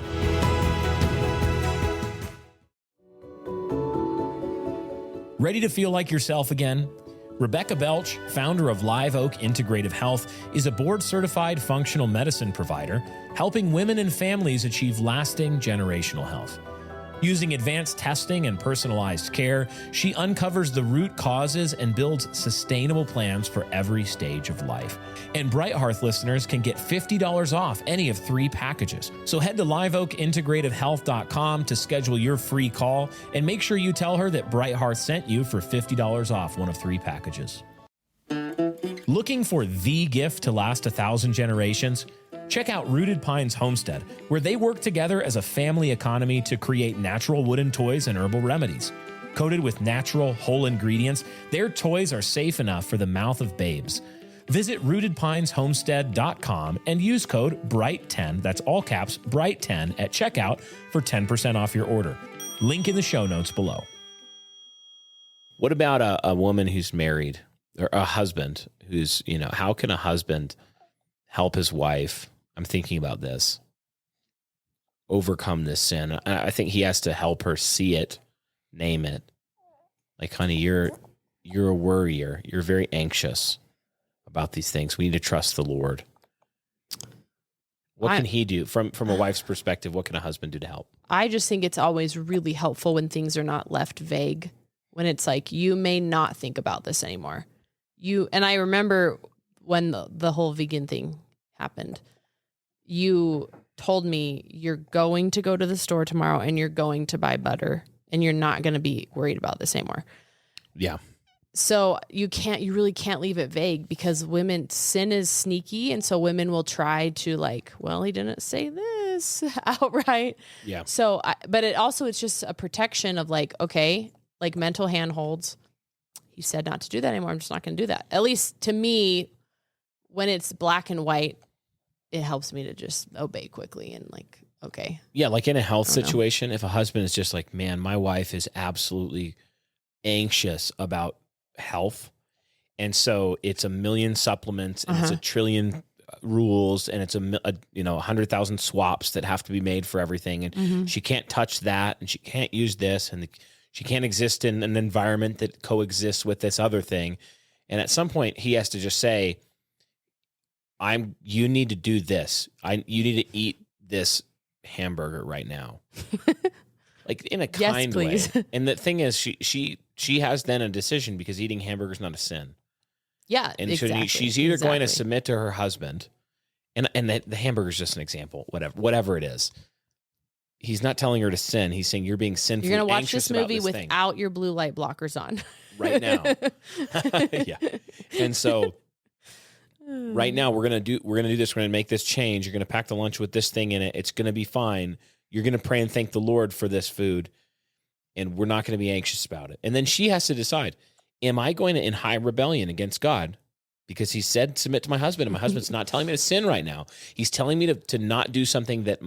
Ready to feel like yourself again? Rebecca Belch, founder of Live Oak Integrative Health, is a board-certified functional medicine provider helping women and families achieve lasting generational health. Using advanced testing and personalized care, she uncovers the root causes and builds sustainable plans for every stage of life. And Bright Hearth listeners can get $50 off any of 3 packages. So head to liveoakintegrativehealth.com to schedule your free call and make sure you tell her that Bright Hearth sent you for $50 off one of 3 packages. Looking for the gift to last 1,000 generations? Check out Rooted Pines Homestead, where they work together as a family economy to create natural wooden toys and herbal remedies. Coated with natural, whole ingredients, their toys are safe enough for the mouth of babes. Visit rootedpineshomestead.com and use code BRIGHT10, that's all caps, BRIGHT10 at checkout for 10% off your order. Link in the show notes below. What about a woman who's married, or a husband who's, how can a husband help his wife? I'm thinking about this. Overcome this sin. I think he has to help her see it, name it. Like, honey, you're a worrier. You're very anxious about these things. We need to trust the Lord. What can he do from a wife's perspective? What can a husband do to help? I just think it's always really helpful when things are not left vague, when it's like, you may not think about this anymore. And I remember when the whole vegan thing happened, you told me you're going to go to the store tomorrow and you're going to buy butter and you're not going to be worried about this anymore. Yeah. So you really can't leave it vague, because sin is sneaky. And so women will try to he didn't say this outright. Yeah. So, but it's just a protection of mental handholds. He said not to do that anymore. I'm just not going to do that. At least to me, when it's black and white, it helps me to just obey quickly and okay. Yeah, like in a health situation, if a husband is just like, man, my wife is absolutely anxious about health, and so it's a million supplements and it's a trillion rules and it's a 100,000 swaps that have to be made for everything, and she can't touch that and she can't use this, and she can't exist in an environment that coexists with this other thing. And at some point he has to just say, you need to do this. You need to eat this hamburger right now. Like in a kind way. And the thing is, she has then a decision, because eating hamburger is not a sin. Yeah. And exactly. she's either going to submit to her husband, and the hamburger is just an example, whatever it is. He's not telling her to sin. He's saying you're being sinful. You're going to watch this movie without your blue light blockers on. Right now. Yeah. And so right now we're going to do this. We're going to make this change. You're going to pack the lunch with this thing in it. It's going to be fine. You're going to pray and thank the Lord for this food, and we're not going to be anxious about it. And then she has to decide, am I going to in high rebellion against God? Because he said, submit to my husband, and my husband's not telling me to sin right now. He's telling me to not do something that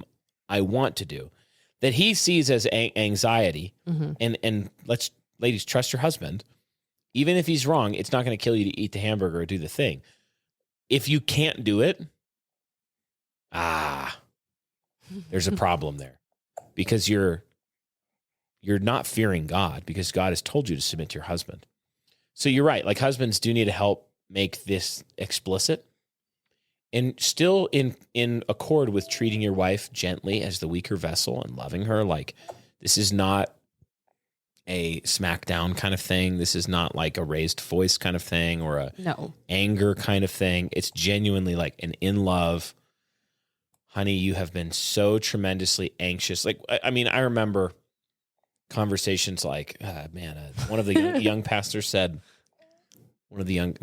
I want to do, that he sees as anxiety. And ladies, trust your husband. Even if he's wrong, it's not going to kill you to eat the hamburger or do the thing. If you can't do it, there's a problem there, because you're not fearing God, because God has told you to submit to your husband. So you're right. Like, husbands do need to help make this explicit, and still in accord with treating your wife gently as the weaker vessel and loving her. Like, this is not a smackdown kind of thing. This is not like a raised voice kind of thing or a anger kind of thing. It's genuinely like an in love, honey, you have been so tremendously anxious. Like, I mean, I remember conversations like, one of the young pastors said, one of the young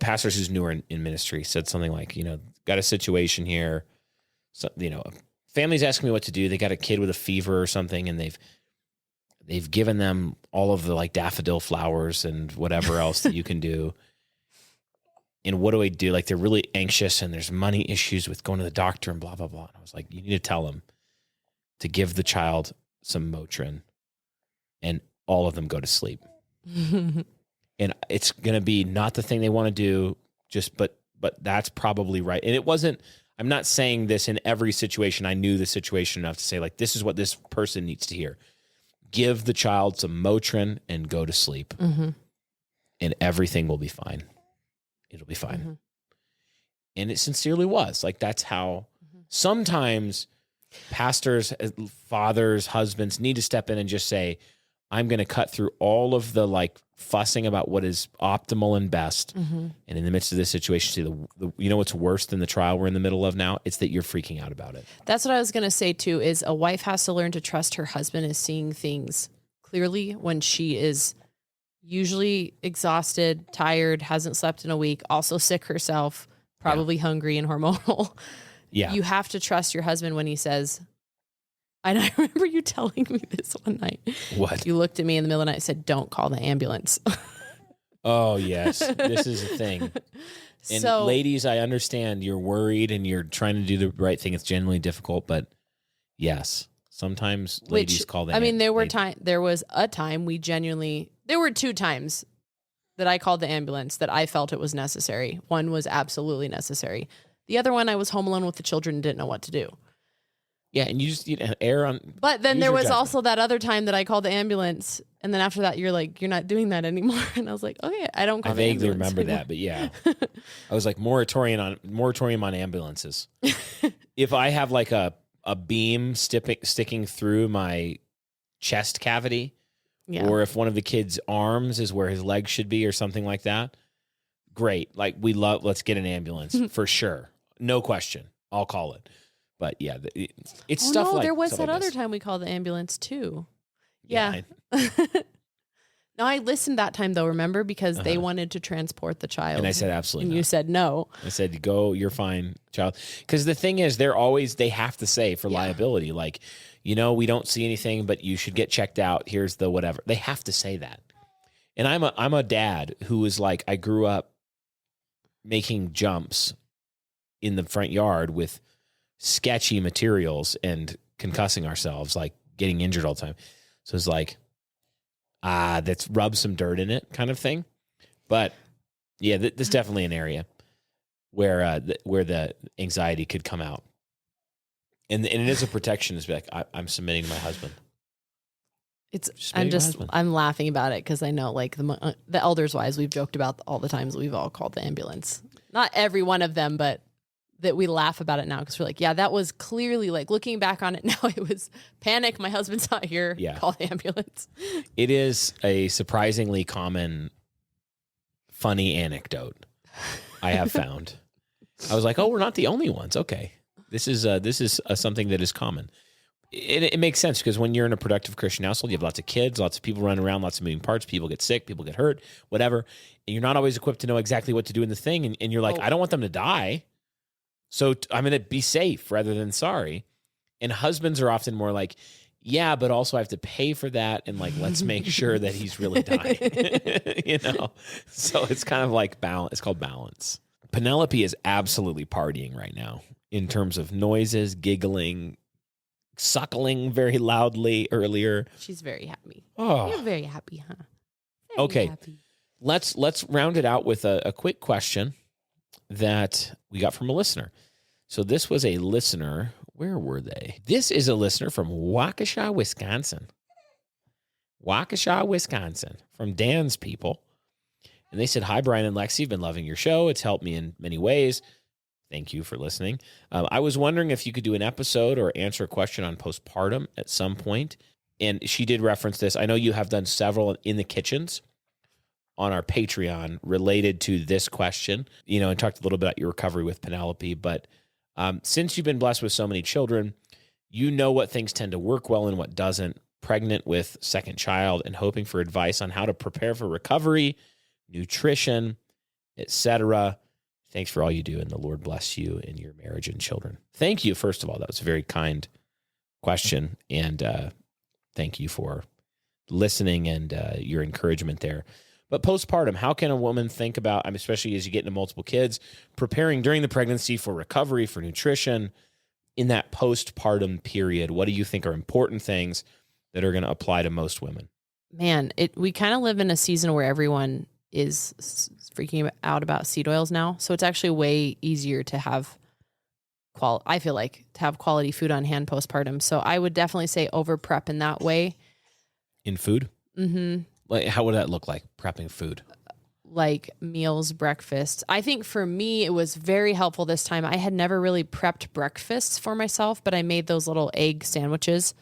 pastors who's newer in ministry said something like, got a situation here. So, family's asking me what to do. They got a kid with a fever or something, and they've given them all of the like daffodil flowers and whatever else that you can do. And what do I do? Like, they're really anxious and there's money issues with going to the doctor and blah, blah, blah. And I was like, you need to tell them to give the child some Motrin and all of them go to sleep. And it's going to be not the thing they want to do, but that's probably right. And I'm not saying this in every situation. I knew the situation enough to say, like, this is what this person needs to hear. Give the child some Motrin and go to sleep. And everything will be fine. It'll be fine. And it sincerely was. Like, that's how sometimes pastors, fathers, husbands need to step in and just say, I'm going to cut through all of the like fussing about what is optimal and best. And in the midst of this situation, see you know what's worse than the trial we're in the middle of now? It's that you're freaking out about it. That's what I was going to say too, is a wife has to learn to trust her husband is seeing things clearly when she is usually exhausted, tired, hasn't slept in a week, also sick herself, probably hungry and hormonal. Yeah. You have to trust your husband when he says, and I remember you telling me this one night. What? You looked at me in the middle of the night and said, don't call the ambulance. Oh, yes. This is a thing. And so, ladies, I understand you're worried and you're trying to do the right thing. It's genuinely difficult, but yes, sometimes ladies call the ambulance. There was a time there were 2 times that I called the ambulance that I felt it was necessary. One was absolutely necessary. The other one, I was home alone with the children and didn't know what to do. Yeah, and you just err on. But then there was also that other time that I called the ambulance, and then after that, you're like, you're not doing that anymore. And I was like, okay, I don't call the ambulance. I vaguely remember that, but yeah, I was like moratorium on ambulances. If I have like a beam sticking through my chest cavity, or if one of the kids' arms is where his leg should be, or something like that, great. Like, let's get an ambulance for sure, no question. I'll call it. But yeah, it's stuff like. There was stuff that like other this. time we called the ambulance too. Yeah. No, I listened that time though. Remember, because they wanted to transport the child, and I said absolutely. And not. you said no. I said, "Go, you're fine, child." Because the thing is, they have to say for liability, like, we don't see anything, but you should get checked out. Here's the whatever. They have to say that. And I'm a dad who is like, I grew up making jumps in the front yard with sketchy materials and concussing ourselves, like getting injured all the time. So it's like, that's rub some dirt in it kind of thing. But yeah, this is definitely an area where the anxiety could come out. And it is a protection to be like, I'm submitting to my husband. I'm laughing about it because I know, like, the elders' wives, we've joked about all the times we've all called the ambulance. Not every one of them, but that we laugh about it now because we're like, yeah, that was clearly, like, looking back on it now, it was panic. My husband's not here. Yeah. Call the ambulance. It is a surprisingly common, funny anecdote I have found. I was like, oh, we're not the only ones. Okay. This is something that is common. It makes sense because when you're in a productive Christian household, you have lots of kids, lots of people running around, lots of moving parts, people get sick, people get hurt, whatever. And you're not always equipped to know exactly what to do in the thing. And you're like, I don't want them to die. So I'm going to be safe rather than sorry. And husbands are often more like, yeah, but also I have to pay for that. And like, let's make sure that he's really dying, So it's kind of like balance. It's called balance. Penelope is absolutely partying right now in terms of noises, giggling, suckling very loudly earlier. She's very happy. Oh, you're very happy, huh? Very okay. Happy. Let's round it out with a quick question that we got from a listener. So this was a listener. Where were they? This is a listener from Waukesha, Wisconsin. Waukesha, Wisconsin, from Dan's people. And they said, hi, Brian and Lexy. I've been loving your show. It's helped me in many ways. Thank you for listening. I was wondering if you could do an episode or answer a question on postpartum at some point. And she did reference this. I know you have done several in the kitchens on our Patreon related to this question, and talked a little bit about your recovery with Penelope. But Since you've been blessed with so many children, you know what things tend to work well and what doesn't. Pregnant with second child and hoping for advice on how to prepare for recovery, nutrition, etc. Thanks for all you do, and the Lord bless you in your marriage and children. Thank you, first of all. That was a very kind question, and thank you for listening and your encouragement there. But postpartum, how can a woman think about, especially as you get into multiple kids, preparing during the pregnancy for recovery, for nutrition, in that postpartum period? What do you think are important things that are going to apply to most women? Man, we kind of live in a season where everyone is freaking out about seed oils now. So it's actually way easier to have I feel like to have quality food on hand postpartum. So I would definitely say over prep in that way. In food? Mm-hmm. Like, how would that look like, prepping food? Like meals, breakfasts. I think for me, it was very helpful this time. I had never really prepped breakfasts for myself, but I made those little egg sandwiches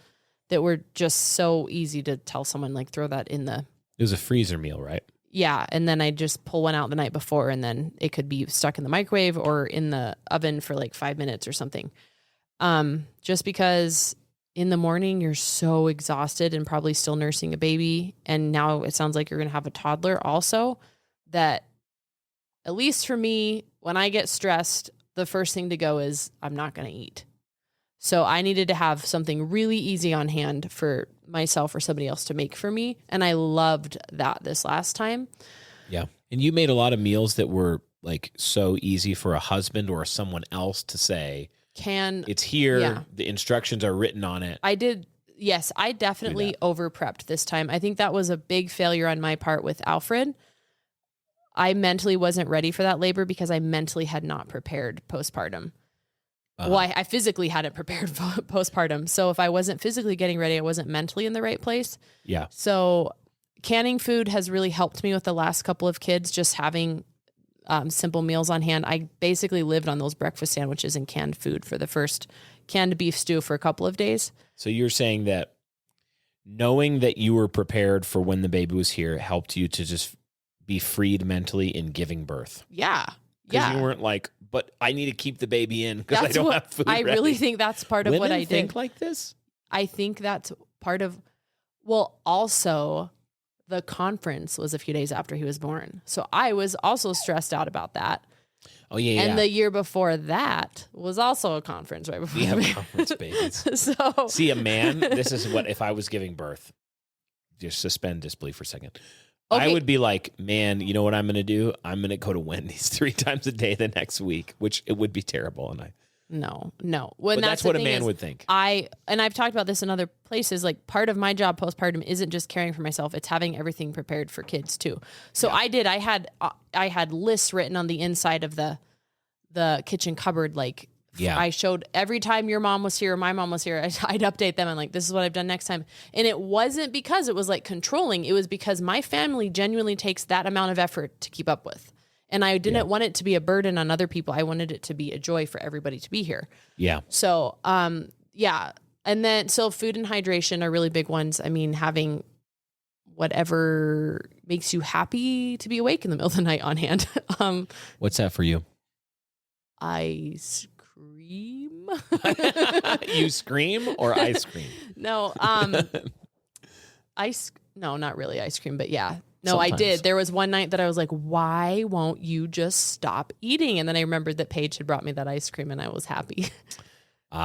that were just so easy to tell someone, like, throw that in the... It was a freezer meal, right? Yeah, and then I just pull one out the night before, and then it could be stuck in the microwave or in the oven for like 5 minutes or something. Just because in the morning you're so exhausted and probably still nursing a baby, and now it sounds like you're going to have a toddler also, that at least for me, when I get stressed, the first thing to go is I'm not going to eat. So I needed to have something really easy on hand for myself or somebody else to make for me. And I loved that this last time. Yeah. And you made a lot of meals that were like so easy for a husband or someone else to say, it's here. Yeah. The instructions are written on it. I did. Yes, I definitely over prepped this time. I think that was a big failure on my part with Alfred. I mentally wasn't ready for that labor because I mentally had not prepared postpartum. Well, I physically hadn't prepared postpartum. So if I wasn't physically getting ready, I wasn't mentally in the right place. Yeah. So canning food has really helped me with the last couple of kids, just having simple meals on hand. I basically lived on those breakfast sandwiches and canned food for the first canned beef stew for a couple of days. So you're saying that knowing that you were prepared for when the baby was here helped you to just be freed mentally in giving birth. Yeah. Because you weren't like, but I need to keep the baby in because I don't have food ready. Really think that's part of what I did. Think like this? I think that's part of, well, also the conference was a few days after he was born. So I was also stressed out about that. Oh, yeah. And the year before that was also a conference right before. We have conference babies. So see, a man, this is what, if I was giving birth, just suspend disbelief for a second. Okay. I would be like, man, you know what I'm going to do? I'm going to go to Wendy's 3 times a day the next week, which it would be terrible. And No. But that's what a man would think. And I've talked about this in other places, like part of my job postpartum isn't just caring for myself. It's having everything prepared for kids too. So yeah. I had lists written on the inside of the kitchen cupboard. Like I showed every time your mom was here or my mom was here, I'd update them and like, this is what I've done next time. And it wasn't because it was like controlling. It was because my family genuinely takes that amount of effort to keep up with. And I didn't want it to be a burden on other people. I wanted it to be a joy for everybody to be here. Yeah. So, And then, so food and hydration are really big ones. I mean, having whatever makes you happy to be awake in the middle of the night on hand. What's that for you? Ice cream. You scream or ice cream? No, no, not really ice cream, but yeah. No, Sometimes. I did. There was one night that I was like, why won't you just stop eating? And then I remembered that Paige had brought me that ice cream and I was happy. But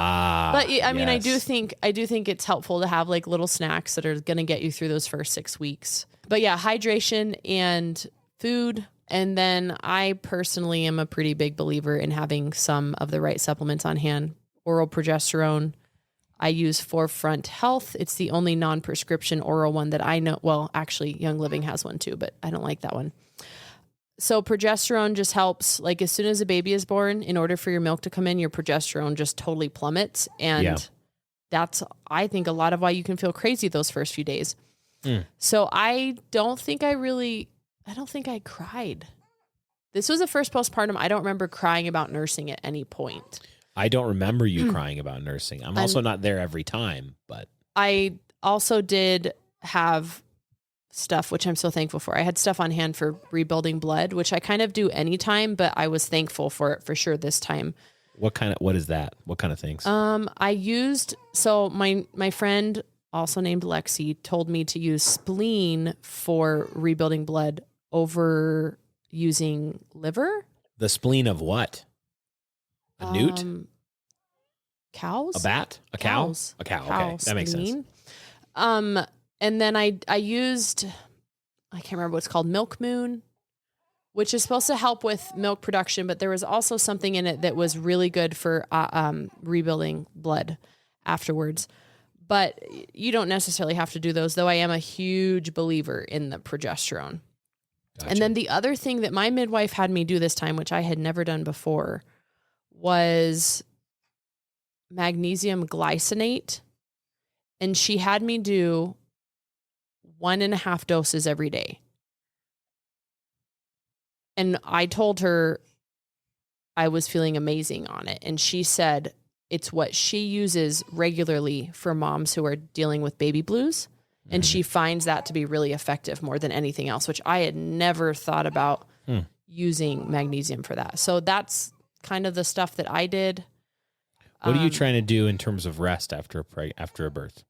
I mean, I do think it's helpful to have like little snacks that are going to get you through those first 6 weeks. But yeah, hydration and food. And then I personally am a pretty big believer in having some of the right supplements on hand. Oral progesterone. I use Forefront Health. It's the only non-prescription oral one that I know. Well, actually, Young Living has one too, but I don't like that one. So progesterone just helps. Like as soon as a baby is born, in order for your milk to come in, your progesterone just totally plummets. And that's, I think, a lot of why you can feel crazy those first few days. So I don't think I cried. This was the first postpartum. I don't remember crying about nursing at any point. I don't remember you crying about nursing. I'm also not there every time, but I also did have stuff, which I'm so thankful for. I had stuff on hand for rebuilding blood, which I kind of do anytime, but I was thankful for it for sure this time. What is that? What kind of things? I used, so my friend also named Lexy told me to use spleen for rebuilding blood over using liver. The spleen of what? A newt? Cows? A bat? A Cows. cow? A cow. Cow Okay. That makes sense. spleen. And then I used, I can't remember what it's called, Milk Moon, which is supposed to help with milk production, but there was also something in it that was really good for rebuilding blood afterwards. But you don't necessarily have to do those, though I am a huge believer in the progesterone. Gotcha. And then the other thing that my midwife had me do this time, which I had never done before, was magnesium glycinate. And she had me do 1.5 doses every day. And I told her I was feeling amazing on it. And she said it's what she uses regularly for moms who are dealing with baby blues. And she finds that to be really effective more than anything else, which I had never thought about using magnesium for that. So that's kind of the stuff that I did. What are you trying to do in terms of rest after a birth?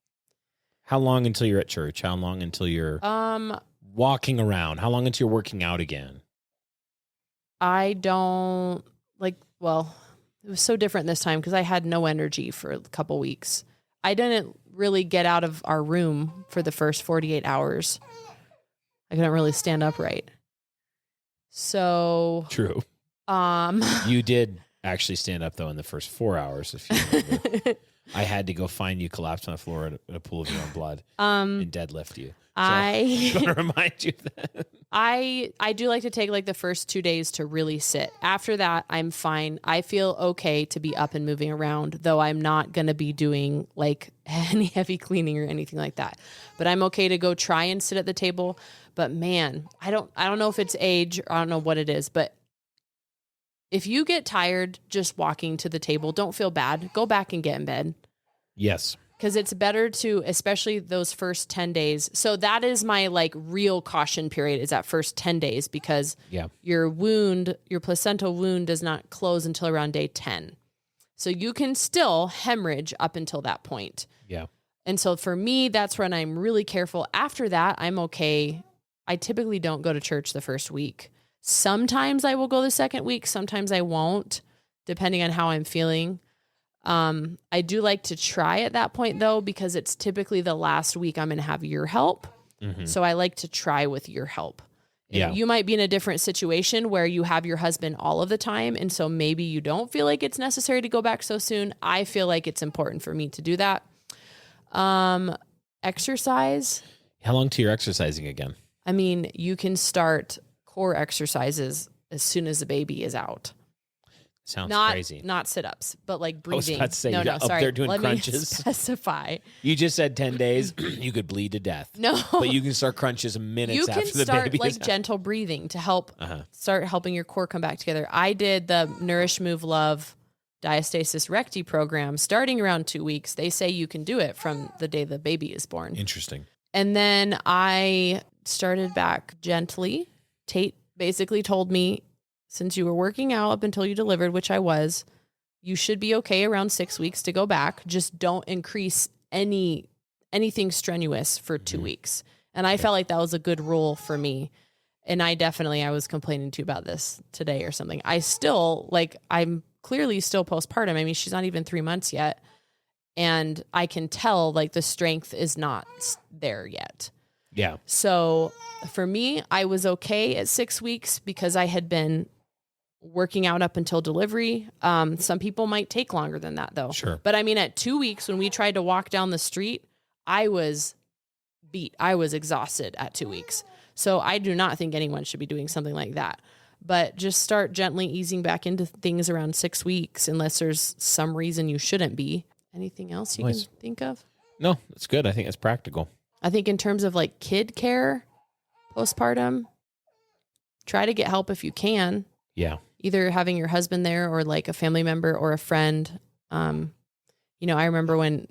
How long until you're at church? How long until you're walking around? How long until you're working out again? I don't well, it was so different this time because I had no energy for a couple weeks. I didn't really get out of our room for the first 48 hours. I couldn't really stand upright. So True. You did actually stand up though in the first 4 hours, if you remember. I had to go find you collapsed on the floor in a pool of your own blood and deadlift you. So I want to remind you that. I do like to take like the first 2 days to really sit. After that, I'm fine. I feel okay to be up and moving around, though I'm not going to be doing like any heavy cleaning or anything like that. But I'm okay to go try and sit at the table. But man, I don't know if it's age or I don't know what it is, but if you get tired just walking to the table, don't feel bad. Go back and get in bed. Yes. Because it's better to, especially those first 10 days. So that is my like real caution period is that first 10 days because your placental wound does not close until around day 10. So you can still hemorrhage up until that point. Yeah. And so for me, that's when I'm really careful. After that, I'm okay. I typically don't go to church the first week. Sometimes I will go the second week. Sometimes I won't, depending on how I'm feeling. I do like to try at that point though, because it's typically the last week I'm going to have your help. Mm-hmm. So I like to try with your help. Yeah. You might be in a different situation where you have your husband all of the time. And so maybe you don't feel like it's necessary to go back so soon. I feel like it's important for me to do that. Exercise. How long till you're exercising again? I mean, you can start core exercises as soon as the baby is out. Sounds crazy. Not sit-ups, but like breathing. I was about to say, no, up sorry. there doing Let crunches. Me specify. You just said 10 days. You could bleed to death. No. But you can start crunches minutes after the baby is out. You can start like gentle breathing to help start helping your core come back together. I did the Nourish, Move, Love Diastasis Recti program starting around 2 weeks. They say you can do it from the day the baby is born. Interesting. And then I started back gently. Tate basically told me, since you were working out up until you delivered, which I was, you should be okay around 6 weeks to go back. Just don't increase anything strenuous for 2 weeks. And I felt like that was a good rule for me. And I was complaining to you about this today or something. I'm clearly still postpartum. I mean, she's not even 3 months yet. And I can tell like the strength is not there yet. Yeah. So for me, I was okay at 6 weeks because I had been working out up until delivery. Some people might take longer than that though. Sure. But I mean, at 2 weeks, when we tried to walk down the street, I was beat. I was exhausted at 2 weeks. So I do not think anyone should be doing something like that. But just start gently easing back into things around 6 weeks, unless there's some reason you shouldn't be. Anything else you can think of? No, that's good. I think it's practical. I think in terms of like kid care, postpartum, try to get help if you can. Yeah. Either having your husband there or like a family member or a friend. I remember when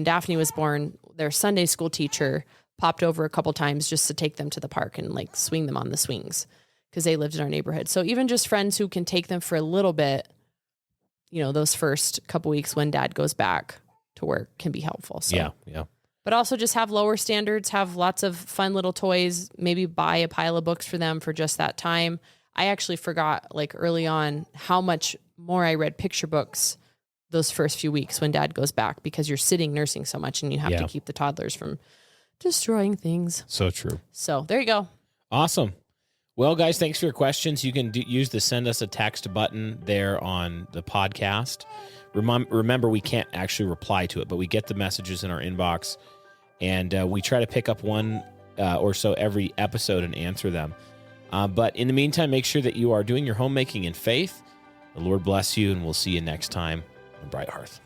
Daphne was born, their Sunday school teacher popped over a couple times just to take them to the park and like swing them on the swings because they lived in our neighborhood. So even just friends who can take them for a little bit those first couple weeks when dad goes back to work can be helpful. So. Yeah. But also just have lower standards, have lots of fun little toys, maybe buy a pile of books for them for just that time. I actually forgot early on how much more I read picture books those first few weeks when dad goes back, because you're sitting nursing so much and you have to keep the toddlers from destroying things. So true. So there you go. Awesome. Well, guys, thanks for your questions. You can use the send us a text button there on the podcast. Remember, we can't actually reply to it, but we get the messages in our inbox, and we try to pick up one or so every episode and answer them. But in the meantime, make sure that you are doing your homemaking in faith. The Lord bless you, and we'll see you next time on Bright Hearth.